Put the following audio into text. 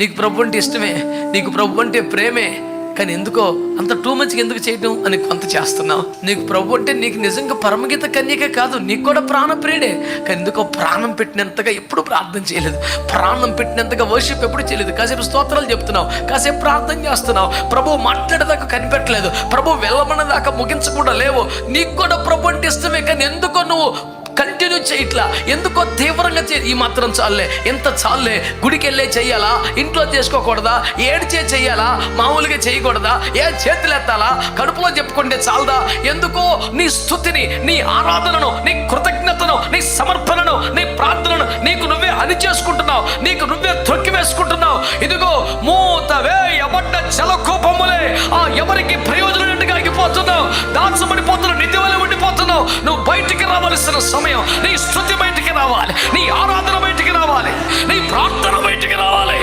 నీకు ప్రభు అంటే ఇష్టమే, నీకు ప్రభు అంటే ప్రేమే, కానీ ఎందుకో అంత టూ మచ్గా ఎందుకు చేయటం అని కొంత చేస్తున్నావు. నీకు ప్రభు అంటే నీకు నిజంగా పరమగీత కన్యకే కాదు, నీకు కూడా ప్రాణప్రియుడే, కానీ ఎందుకో ప్రాణం పెట్టినంతగా ఎప్పుడు ప్రార్థన చేయలేదు, ప్రాణం పెట్టినంతగా వర్షిప్ ఎప్పుడు చేయలేదు. కాసేపు స్తోత్రాలు చెప్తున్నావు, కాసేపు ప్రార్థన చేస్తున్నావు, ప్రభు మాట్లాడేదాకా కనిపెట్టలేదు, ప్రభు వెళ్ళమన్నదాకా ముగించకుండా లేవు. నీకు కూడా ప్రభు అంటే ఇష్టమే, కానీ ఎందుకో నువ్వు కంటిన్యూ చేయట్లా, ఎందుకో తీవ్రంగా ఈ మాత్రం చాలే, ఎంత చాలే, గుడికి వెళ్ళే చెయ్యాలా, ఇంట్లో చేసుకోకూడదా, ఏడ్చే చెయ్యాలా, మామూలుగా చేయకూడదా, చేతులు ఎత్తాలా, కడుపులో చెప్పుకుంటే చాలదా, ఎందుకో నీ స్తుతిని, నీ ఆరాధనను, నీ కృతజ్ఞతను, నీ సమర్పణను, నీ ప్రార్థనను నీకు నువ్వే అని చేసుకుంటున్నావు, నీకు నువ్వే త్రొక్కి వేసుకుంటున్నావు. ఇదిగో మూతవే ఎబడ్డ జలకోపములే, ఆ ఎవరికి ప్రయోజనం ఆగిపోతున్నావు, దాచబడిపోతున్నావు, నిధి వలె ఉండిపోతున్నావు. నువ్వు బయటికి రావాల్సిన సమయం, నీ స్తుతి బయటికి రావాలి, నీ ఆరాధన బయటికి రావాలి, నీ ప్రార్థన బయటికి రావాలి.